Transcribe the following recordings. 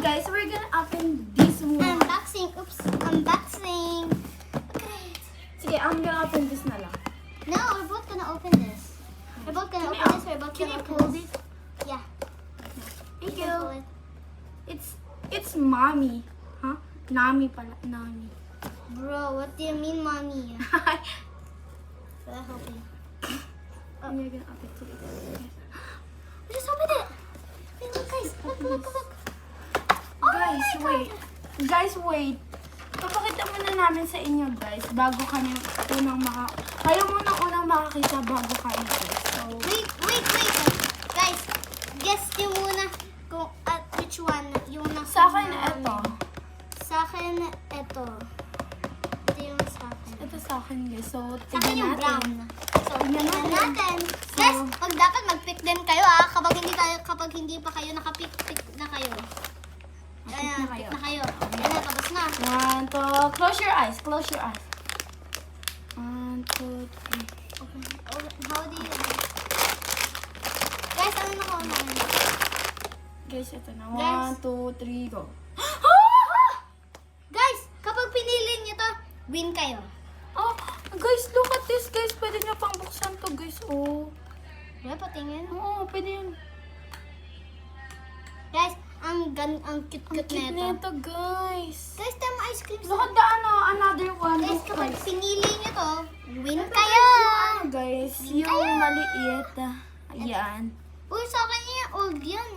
guys, we're gonna open this one. Unboxing. Oops. Unboxing. Okay. Sige, I'm gonna open this na lang. No, we're both gonna open this. We're both gonna open this. We're both Can gonna you open pull this. this? Yeah. Thank You can pull you. it. It's mommy. Huh? Nami pala. Nami. Bro, what do you mean, mommy? Wala hoping. And you're gonna open it. Just open it. Wait, look, guys. Look. Guys, wait. Guys, wait. Papakita muna namin sa inyo, guys, bago kami kayo muna unang makakita bago kayo, guys. So, Wait. Guys, guess niyo muna kung at which one yung nasa sa akin, ito. Sa akin, ito. Ito yung sa akin. Ito sa akin, guys. So, Sa akin yung brown. So, Tignan tignan natin. natin. Guys, pag dapat mag-pick din kayo kapag hindi pa kayo naka-pick na kayo. Pick na kayo. Pick na kayo. Ayan na, tapos na. 1, 2, close your eyes. 1, 2, 3. How do you... Guys, ano na ko naman? Guys, ito na. Guys. 1, 2, 3, go. Guys, kapag pinili niyo to, win kayo. Oh, guys, look at this, guys. Pwede nyo pang buksan to, guys. Oh. Wala, patingin. Oo, pwede yun. Guys, ang Ang cute-cute cute na ito. nito, guys. Guys, tama ice cream Look at the, another one. Guys, Look, kapag guys. pinili niyo to, win Ito, kayo. guys, Win yung kayo. maliit. Ayan. Uy, sa akin yung old yan.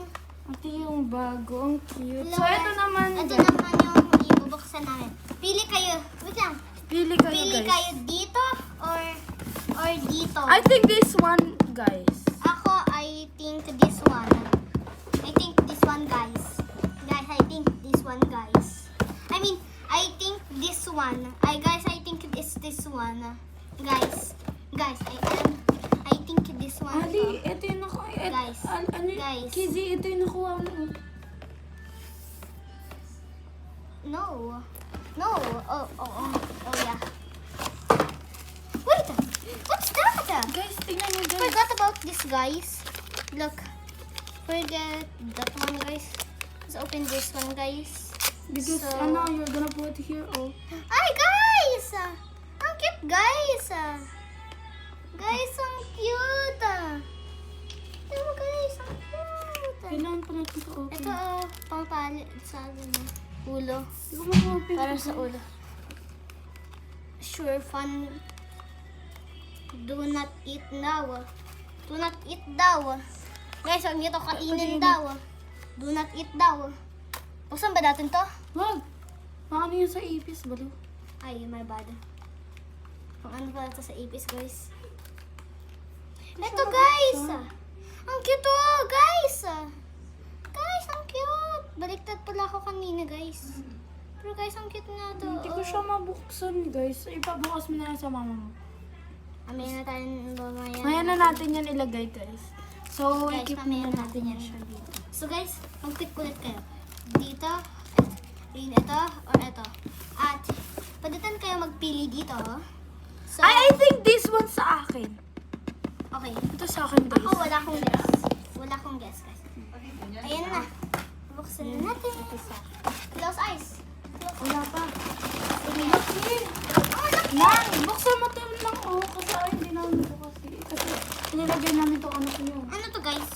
Ito yung bago. Ang cute. So, Hello, ito guys. naman, Ito guys. naman yung ibubuksan namin. Pili kayo. Wait lang. Pili kayo, Pili guys. kayo dito or dito. I think this one, guys. Ako, I think this one. I think this one, guys. Guys, I think this one, guys. I mean, I think this one. Guys, I think it's this one. Guys, I think this one. Ali, ito yung nakuha. Guys. Ano yun? Guys. Kizzy, ito yung nakuha mo. No. Oh, yeah. Wait, what's that? Guys, tingnan nyo, guys. Forgot about this, guys. Look. Forget that one, guys. Let's open this one, guys. Because, So- you're gonna put here, oh. Ay, guys! Ang cute, guys! Guys, ang cute! Tignan mo, guys, ang cute! Kailangan pa natin ito open. Ito, pangpalit sa ulo. Hindi ko ma-open. Para sa ulo. Sure, fun. Do not eat now. Do not eat daw. Guys, huwag niyo to kainin daw. Do not eat daw. Buksan ba natin to? Wag! Paano yun sa ipis, balo? Ay, my bad. Kung ano pala to sa ipis, guys. Ito, guys! Ang cute oh, guys! Guys, ang cute! Baliktad pala ako kanina, guys. Pero guys, ang cute nga to. Hindi ko siya mabuksan, guys. Ipabukas mo na lang sa mama mo. Amaya na tayo mamaya. Kaya na natin yan ilagay, guys. So, Guys, i-keep mamaya muna na natin yan natin siya dito. So guys, mag-pick ulit kayo. Dito, ito, or ito. At, pagdatan kayo magpili dito. So, I think this one sa akin. okay. Ito sa akin, guys. Ako, wala akong guess. Wala akong guess, guys. Ayan na. Buksan na natin. Close eyes. Wala pa. Sige. Oh, look! Nang, buksan mo ito lang, oh. Kasi hindi namin ito kasi. Kasi, nilagay namin ito ano niyo. Ano to, guys?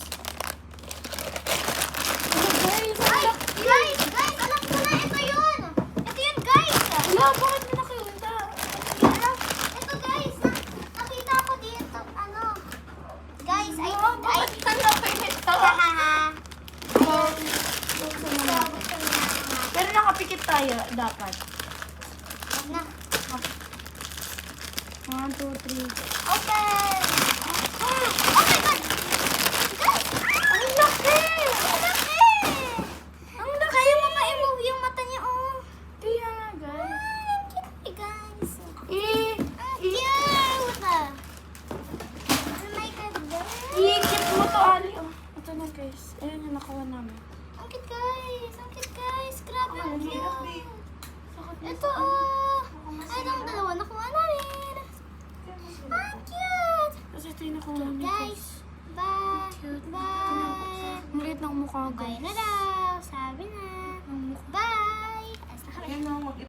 Guys, Ay! Guys! Alam ko na! Ito yun! Ito yun, guys! wala, bakit mo nakita? Alam, ito, guys! Nakita ko dito. Ano? Guys, Bakit ka nakita? Hahaha. Buksan mo na. Pero nakapikit tayo, dapat. Wag na. 1, 2, 3. Open! Oh my God! Guys! Ang laki!